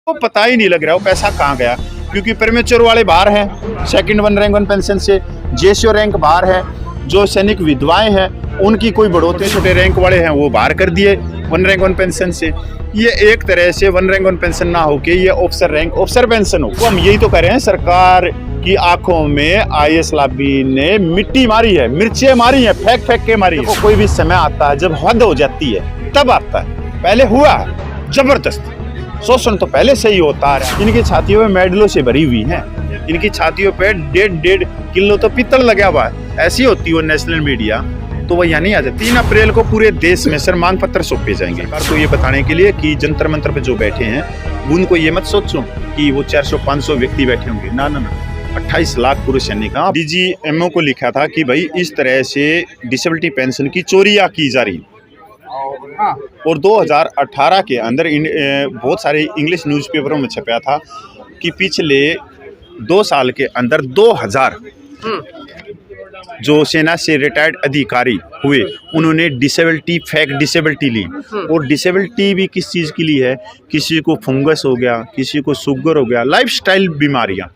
वो पता ही नहीं लग रहा वो पैसा कहाँ गया, क्योंकि प्रीमेच्योर वाले बाहर हैं second one rank one pension से, जेसीओ रैंक बाहर है, जो सैनिक विधवाएं हैं उनकी कोई बढ़ोतरी, छोटे रैंक वाले हैं वो बाहर कर दिए वन रैंक वन पेंशन से। ये एक तरह से वन रैंक वन पेंशन ना होके ये ऑफिसर रैंक ऑफिसर पेंशन हो। तो हम यही तो कह रहे हैं, सरकार की आंखों में आईएएस लॉबी ने मिट्टी मारी है, मिर्चें मारी है, फेंक फेंक के मारी है। कोई भी समय आता है जब हद हो जाती है तब आता है, पहले हुआ है जबरदस्त शोषण तो पहले से ही होता है। इनकी छातियों में मेडलों से भरी हुई हैं, इनकी छातियों पे 1.5 किलो तो पीतल लगा हुआ है। ऐसी होती वो नेशनल मीडिया तो वह यहाँ नहीं आ जाती। 3 अप्रैल को पूरे देश में सर मांग पत्र सौंपे जाएंगे सरकार को ये बताने के लिए कि जंतर मंतर पे जो बैठे हैं उनको ये मत सोचो कि वो 400-500 व्यक्ति बैठे होंगे, ना ना ना, 28 लाख पुरुष सैनिक। डीजीएमओ को लिखा था कि भाई इस तरह से डिसेबिलिटी पेंशन की चोरियां की जा रही, और 2018 के अंदर बहुत सारे इंग्लिश न्यूज़पेपरों में छपा था कि पिछले 2 साल के अंदर 2000 जो सेना से रिटायर्ड अधिकारी हुए उन्होंने डिसेबिलिटी फेक डिसेबिलिटी ली। और डिसेबिलिटी भी किस चीज़ की ली है, किसी को फंगस हो गया, किसी को शुगर हो गया, लाइफस्टाइल बीमारियां,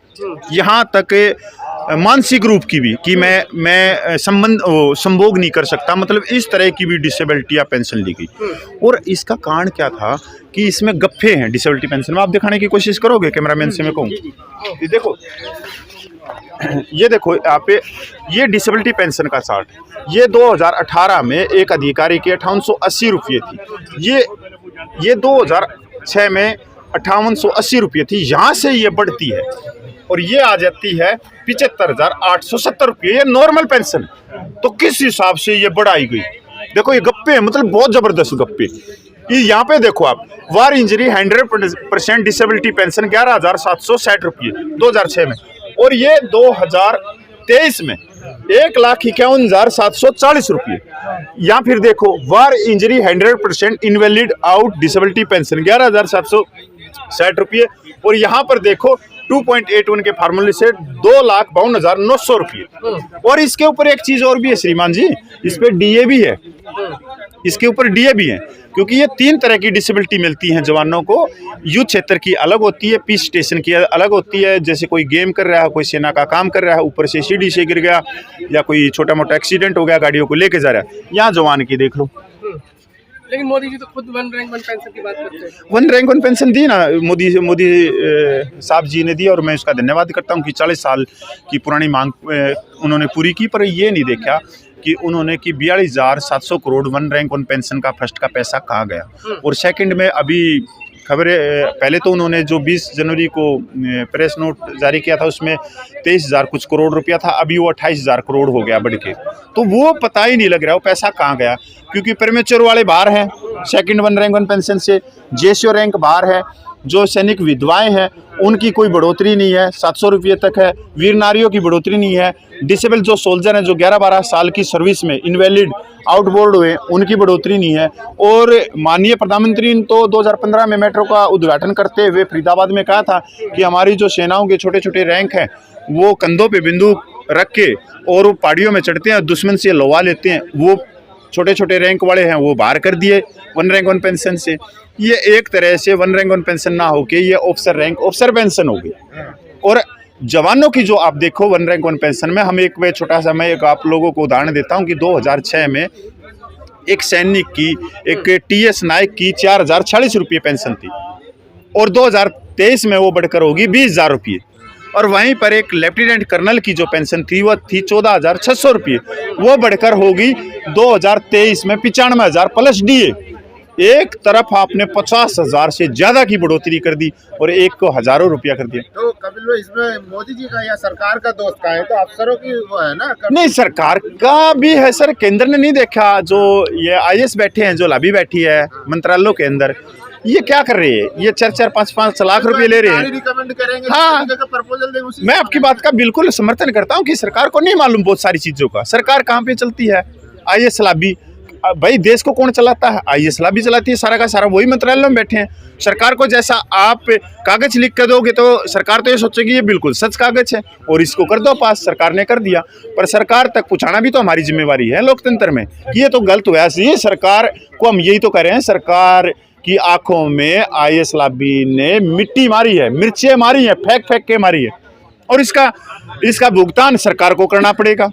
यहाँ तक मानसिक रूप की भी कि मैं संभोग नहीं कर सकता, मतलब इस तरह की भी डिसेबिलिटी या पेंशन ली गई। और इसका कारण क्या था कि इसमें गप्फे हैं डिसेबिलिटी पेंशन में। आप दिखाने की कोशिश करोगे कैमरामैन से मैं कहूँ, ये देखो यहाँ पे ये डिसेबिलिटी पेंशन का चार्ट, ये 2018 में एक अधिकारी की 5880 रुपये थी, ये 2006 में 5880 रुपये थी, यहाँ से ये बढ़ती है और ये आ जाती है 75,870 रुपये, ये नॉर्मल पेंशन। तो किस हिसाब से ये बढ़ाई गई, देखो ये गप्पे, मतलब बहुत जबरदस्त गप्पे। ये यहाँ पे देखो आप, वार इंजरी 100% डिसेबिलिटी पेंशन 11,760 रुपये 2006 में, और ये 2023 में 1,51,740 रुपये। या फिर देखो war injury 100% invalid out disability pension 11,760 रुपये, और यहाँ पर देखो 2.81 के फार्मूले से 2,52,900 रुपये। और इसके ऊपर एक चीज और भी है श्रीमान जी, इस पे डीए भी है, इसके ऊपर डीए भी है, क्योंकि ये 3 तरह की डिसेबिलिटी मिलती हैं जवानों को। युद्ध क्षेत्र की अलग होती है, पीस स्टेशन की अलग होती है, जैसे कोई गेम कर रहा है, कोई सेना का काम कर रहा है, ऊपर से सीढ़ी से गिर गया या कोई छोटा मोटा एक्सीडेंट हो गया, गाड़ियों को लेके जा रहा है, यहाँ जवान की देख लो। लेकिन मोदी जी तो खुद वन रैंक वन पेंशन की बात करते हैं। वन रैंक वन पेंशन दी ना मोदी साहब जी ने दी, और मैं उसका धन्यवाद करता हूँ कि 40 साल की पुरानी मांग उन्होंने पूरी की। पर ये नहीं देखा कि उन्होंने कि 42,700 crore one rank one pension का फर्स्ट का पैसा कहाँ गया। और सेकंड में अभी खबरें, पहले तो उन्होंने जो 20 जनवरी को प्रेस नोट जारी किया था उसमें 23,000 कुछ करोड़ रुपया था, अभी वो 28,000 करोड़ हो गया बढ़ के। तो वो पता ही नहीं लग रहा वो पैसा कहाँ गया, क्योंकि प्रीमेच्योर वाले बाहर हैं second one rank one pension से, जेसीओ रैंक बाहर है, जो सैनिक विधवाएं हैं उनकी कोई बढ़ोतरी नहीं है, 700 रुपये तक है, वीर नारियों की बढ़ोतरी नहीं है, डिसेबल जो सोल्जर हैं जो 11-12 साल की सर्विस में इनवैलिड आउटबोर्ड हुए उनकी बढ़ोतरी नहीं है। और माननीय प्रधानमंत्री ने तो 2015 में मेट्रो का उद्घाटन करते हुए फरीदाबाद में कहा था कि हमारी जो सेनाओं के छोटे छोटे रैंक हैं वो कंधों पे बंदूक रख के और वो पहाड़ियों में चढ़ते हैं, दुश्मन से लवा लेते हैं, वो छोटे छोटे रैंक वाले हैं वो बाहर कर दिए वन रैंक वन पेंशन से। ये एक तरह से वन रैंक वन पेंशन ना होके ये ऑफिसर रैंक ऑफिसर पेंशन हो गई। और जवानों की जो आप देखो वन रैंक वन पेंशन में, हम एक छोटा सा मैं एक आप लोगों को उदाहरण देता हूं कि 2006 में एक सैनिक की, एक टीएस नायक की 4,040 रुपये पेंशन थी, और 2023 में वो बढ़कर होगी 20,000 रुपये। और वहीं पर एक लेफ्टिनेंट कर्नल की जो पेंशन थी वो थी 14,600 रुपये, वो बढ़कर होगी 2023 में 95,000 प्लस डीए। एक तरफ आपने 50,000 से ज्यादा की बढ़ोतरी कर दी और एक को हजारों रुपया कर दिया। तो कपिल भाई इसमें मोदी जी का या सरकार का दोस्त का है, तो अफसरों की वो है ना? नहीं, सरकार का भी है सर, केंद्र ने नहीं देखा, जो ये आईएएस बैठे हैं, जो लॉबी बैठी है मंत्रालयों के अंदर, ये क्या कर रही है, ये 4-5 लाख रुपए ले रहे हैं। रिकमेंड करेंगे, हाँ, प्रपोजल देंगे। मैं आपकी बात का बिल्कुल समर्थन करता हूँ कि सरकार को नहीं मालूम बहुत सारी चीजों का, सरकार कहाँ पे चलती है, आईएएस लॉबी। भाई देश को कौन चलाता है, आईएएस लॉबी चलाती है, सारा का सारा वही मंत्रालय में बैठे हैं। सरकार को जैसा आप कागज लिख कर दोगे तो सरकार तो ये सोचेगी ये बिल्कुल सच कागज है और इसको कर दो पास, सरकार ने कर दिया। पर सरकार तक पहुंचाना भी तो हमारी जिम्मेवारी है लोकतंत्र में, ये तो गलत हुआ। ये सरकार को हम यही तो कह रहे हैं, सरकार की आंखों में IS लाबी ने मिट्टी मारी है, मिर्चें मारी है, फेंक फेंक के मारी है, और इसका भुगतान सरकार को करना पड़ेगा।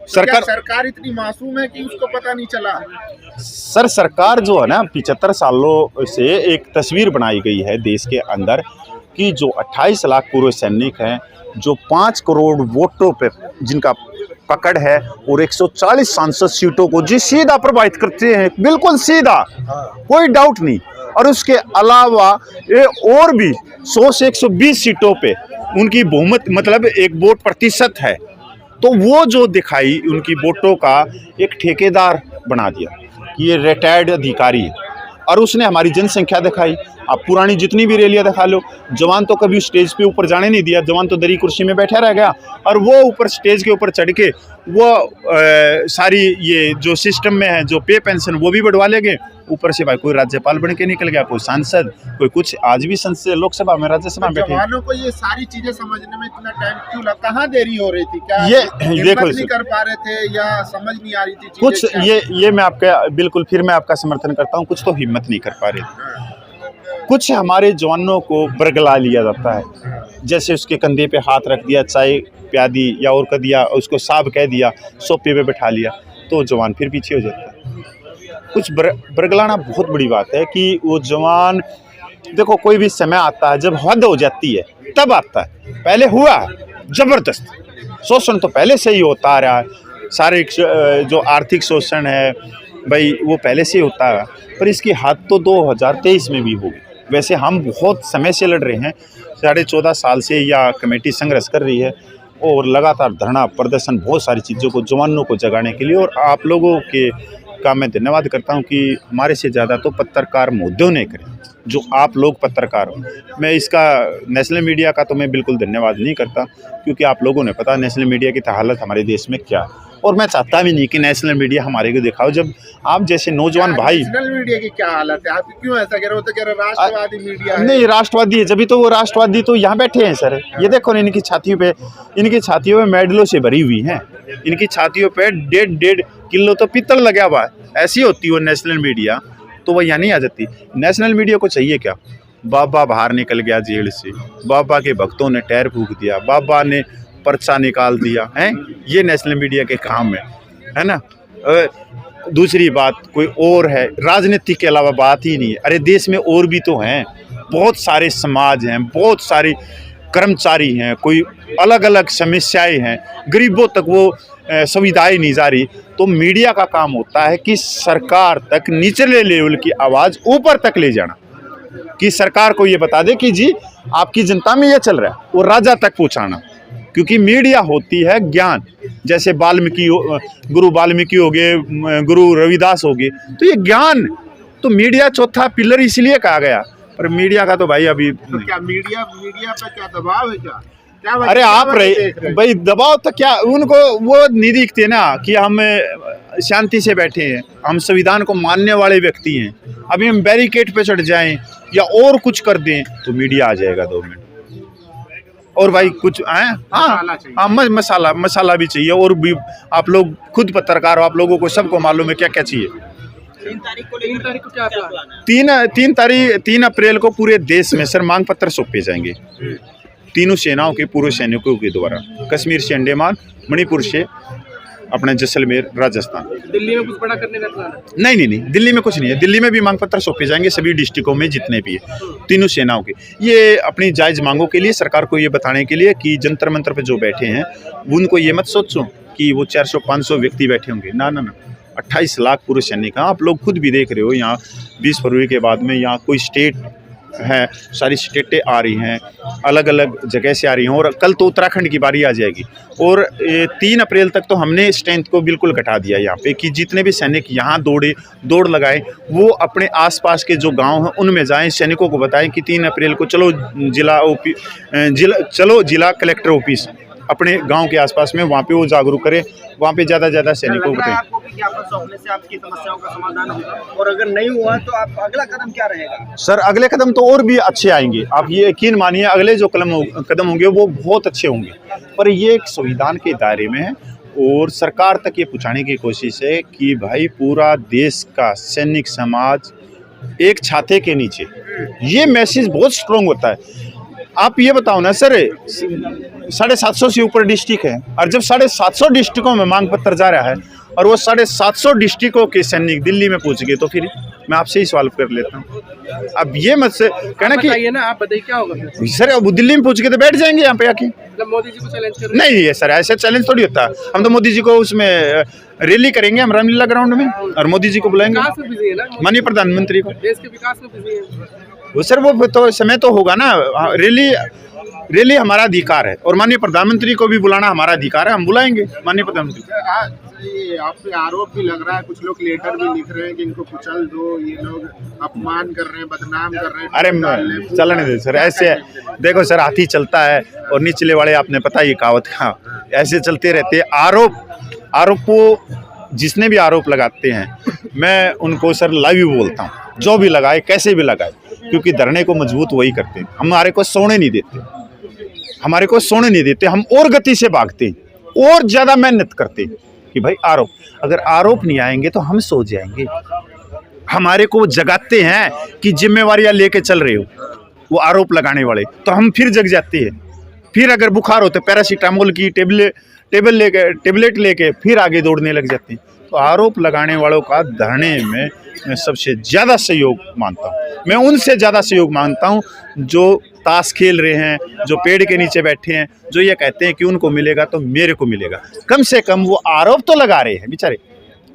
सरकार इतनी मासूम है कि उसको पता नहीं चला? सर, सरकार जो है ना, 75 सालों से एक तस्वीर बनाई गई है देश के अंदर कि जो 28 लाख पूर्व सैनिक हैं, जो 5 करोड़ वोटों पे जिनका पकड़ है, और 140 सांसद सीटों को जी सीधा प्रभावित करते हैं, बिल्कुल सीधा, कोई डाउट नहीं। और उसके अलावा ये और भी 100 से 120 सीटों पे उनकी बहुमत, मतलब एक वोट प्रतिशत है। तो वो जो दिखाई उनकी वोटों का एक ठेकेदार बना दिया कि ये रिटायर्ड अधिकारी है, और उसने हमारी जनसंख्या दिखाई। आप पुरानी जितनी भी रैलियां दिखा लो, जवान तो कभी स्टेज पे ऊपर जाने नहीं दिया, जवान तो दरी कुर्सी में बैठा रह गया, और वो ऊपर स्टेज के ऊपर चढ़ के वो सारी ये जो सिस्टम में है, जो पे पेंशन वो भी बढ़वा लेंगे। ऊपर से भाई कोई राज्यपाल बन के निकल गया, कोई सांसद, कोई कुछ। आज भी संसद, लोकसभा में, राज्यसभा में बैठे। जवानों को ये सारी चीजें समझने में इतना टाइम क्यों लगा? कहाँ देरी हो रही थी? क्या ये देखो, नहीं कर पा रहे थे या समझ नहीं आ रही थी कुछ? ये मैं आपका बिल्कुल, फिर मैं आपका समर्थन करता हूँ। कुछ तो हिम्मत नहीं कर पा रहे थे। कुछ हमारे जवानों को बरगला लिया जाता है, जैसे उसके कंधे पे हाथ रख दिया, चाय पिया दी या और कर दिया, उसको साहब कह दिया, सोफे पे बैठा लिया, तो जवान फिर पीछे हो जाता है। कुछ बरगलाना बहुत बड़ी बात है कि वो जवान, देखो कोई भी समय आता है जब हद हो जाती है तब आता है। पहले हुआ जबरदस्त शोषण, तो पहले से ही होता आ रहा है। सारे जो आर्थिक शोषण है भाई, वो पहले से ही होता है, पर इसकी हद तो 2023 में भी होगी। वैसे हम बहुत समय से लड़ रहे हैं, 14.5 साल से या कमेटी संघर्ष कर रही है, और लगातार धरना प्रदर्शन, बहुत सारी चीज़ों को, जवानों को जगाने के लिए। और आप लोगों के का मैं धन्यवाद करता हूं कि हमारे से ज़्यादा तो पत्रकार मोदियों ने करे, जो आप लोग पत्रकार हो। मैं इसका नेशनल मीडिया का तो मैं बिल्कुल धन्यवाद नहीं करता, क्योंकि आप लोगों ने पता नेशनल मीडिया की हालत हमारे देश में क्या, और मैं चाहता भी नहीं कि नेशनल मीडिया हमारे को दिखाओ। जब आप जैसे नौजवान भाई, नेशनल मीडिया की क्या हालत है? आप क्यों ऐसा कह रहे हो? तो कह रहे राष्ट्रवादी मीडिया है। नहीं, राष्ट्रवादी है, जब तो वो राष्ट्रवादी तो यहाँ बैठे हैं सर। ये देखो, इनकी छातियों पे मेडलों से भरी हुई हैं। इनकी छातियों पे 1.5 किलो तो पित्तल लगा हुआ है। ऐसी होती वो नेशनल मीडिया, तो वह यहाँ नहीं आ जाती। नेशनल मीडिया को चाहिए क्या? बाबा बाहर निकल गया जेल से, बाबा के भक्तों ने टायर फूंक दिया, बाबा ने पर्चा निकाल दिया है, ये नेशनल मीडिया के काम है ना। दूसरी बात कोई और है, राजनीति के अलावा बात ही नहीं है। अरे देश में और भी तो हैं, बहुत सारे समाज हैं, बहुत सारे कर्मचारी हैं, कोई अलग अलग समस्याएं हैं, गरीबों तक वो सुविधाएं नहीं जा रही। तो मीडिया का काम होता है कि सरकार तक निचले लेवल की आवाज़ ऊपर तक ले जाना, कि सरकार को ये बता दे कि जी आपकी जनता में ये चल रहा है, वो राजा तक पहुँचाना। क्योंकि मीडिया होती है ज्ञान, जैसे गुरु वाल्मीकि हो गए, गुरु रविदास हो गए, तो ये ज्ञान, तो मीडिया चौथा पिलर इसलिए कहा गया। पर मीडिया का तो भाई अभी तो क्या मीडिया पे क्या दबाव है क्या? अरे आप रहे भाई, दबाव तो क्या, उनको वो नहीं दिखते ना कि हम शांति से बैठे हैं, हम संविधान को मानने वाले व्यक्ति हैं। अभी हम बैरिकेड पे चढ़ जाएं या और कुछ कर दें तो मीडिया आ जाएगा 2 मिनट। और भाई कुछ हाँ, मसाला भी चाहिए। और भी आप लोग खुद पत्रकार हो, आप लोगों को सबको मालूम है क्या क्या चाहिए। 3 तारीख को क्या प्लान है? 3 अप्रैल को पूरे देश में सर मांग पत्र सौंपे जाएंगे, तीनों सेनाओं के पूर्व सैनिकों के द्वारा, कश्मीर से अंडमान, मणिपुर से अपने जैसलमेर, राजस्थान। दिल्ली में कुछ बड़ा करने का प्लान है? नहीं, दिल्ली में कुछ नहीं है। दिल्ली में भी मांग पत्र सौंपे जाएंगे सभी डिस्ट्रिक्टों में जितने भी है, तीनों सेनाओं के। ये अपनी जायज़ मांगों के लिए, सरकार को ये बताने के लिए कि जंतर मंतर पे जो बैठे हैं उनको ये मत सोचो कि वो 400-500 व्यक्ति बैठे होंगे। ना, 28 लाख पूर्व सैनिक। आप लोग खुद भी देख रहे हो, यहाँ 20 फरवरी के बाद में यहाँ कोई स्टेट है, सारी स्टेटें आ रही हैं, अलग अलग जगह से आ रही हैं, और कल तो उत्तराखंड की बारी आ जाएगी। और 3 अप्रैल तक तो हमने स्ट्रेंथ को बिल्कुल घटा दिया यहाँ पे, कि जितने भी सैनिक यहाँ दौड़ लगाए, वो अपने आसपास के जो गांव हैं उनमें जाएं, सैनिकों को बताएं कि 3 अप्रैल को चलो जिला कलेक्टर ऑफिस अपने गांव के आसपास में, वहाँ पे वो जागरूक करें, वहाँ पे ज़्यादा सैनिकों को आपको कि ज्ञापन सौंपने से आपकी समस्याओं का समाधान होगा, और अगर नहीं हुआ तो आप अगला कदम क्या रहेगा? सर अगले कदम तो और भी अच्छे आएंगे, आप ये यकीन मानिए। अगले जो कदम होंगे वो बहुत अच्छे होंगे, पर ये एक संविधान के दायरे में है, और सरकार तक ये पहुँचाने की कोशिश है कि भाई पूरा देश का सैनिक समाज एक छाते के नीचे, ये मैसेज बहुत स्ट्रॉन्ग होता है। आप ये बताओ ना सर, 750 से ऊपर डिस्ट्रिक्ट है, और जब 750 डिस्ट्रिक्टों में मांग पत्र जा रहा है और वो 750 डिस्ट्रिक्टों के सैनिक दिल्ली में पहुंच गए, तो फिर मैं आपसे ही सवाल कर लेता हूँ। अब ये मत से कहना कि बताइए ना, आप बताइए क्या होगा फिर? सर अब दिल्ली में पहुंच के तो बैठ जाएंगे यहाँ पे आके। मतलब मोदी जी को चैलेंज कर रहे नहीं है सर, ऐसे चैलेंज थोड़ी होता है। हम तो मोदी जी को उसमें रैली करेंगे हम रामलीला ग्राउंड में, और मोदी जी को बुलाएंगे, विकास में बिजी है ना, माननीय प्रधानमंत्री को। देश के विकास में बिजी है। वो सर वो तो समय तो होगा ना, रैली हमारा अधिकार है, और माननीय प्रधानमंत्री को भी बुलाना हमारा अधिकार है, हम बुलाएंगे माननीय प्रधानमंत्री। ये आप पे आरोप भी लग रहा है, कुछ लोग लेटर भी लिख रहे हैं कि इनको कुचल दो, ये लोग अपमान कर रहे हैं, बदनाम कर रहे हैं। अरे चलने दे सर, ऐसे देखो सर, हाथी चलता है और निचले वाले, आपने पता ये कहावत का, ऐसे चलते रहते हैं। आरोप को जिसने भी आरोप लगाते हैं, मैं उनको सर लाइव बोलता हूँ, जो भी लगाए कैसे भी लगाए, क्योंकि धरने को मजबूत वही करते हैं। हमारे को सोने नहीं देते, हम और गति से भागते हैं, और ज़्यादा मेहनत करते हैं कि भाई अगर आरोप नहीं आएंगे तो हम सो जाएंगे। हमारे को जगाते हैं कि जिम्मेवारियां लेके चल रहे हो, वो आरोप लगाने वाले, तो हम फिर जग जाते हैं। फिर अगर बुखार हो तो पैरासीटामोल की टेबलेट लेके फिर आगे दौड़ने लग जाते हैं। तो आरोप लगाने वालों का धरने में मैं सबसे ज़्यादा सहयोग मानता हूँ। मैं उनसे ज़्यादा सहयोग मानता हूँ जो ताश खेल रहे हैं, जो पेड़ के नीचे बैठे हैं, जो ये कहते हैं कि उनको मिलेगा तो मेरे को मिलेगा। कम से कम वो आरोप तो लगा रहे हैं बेचारे।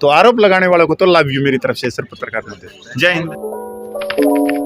तो आरोप लगाने वालों को तो लव यू मेरी तरफ से सर, पत्रकार महोदय। जय हिंद।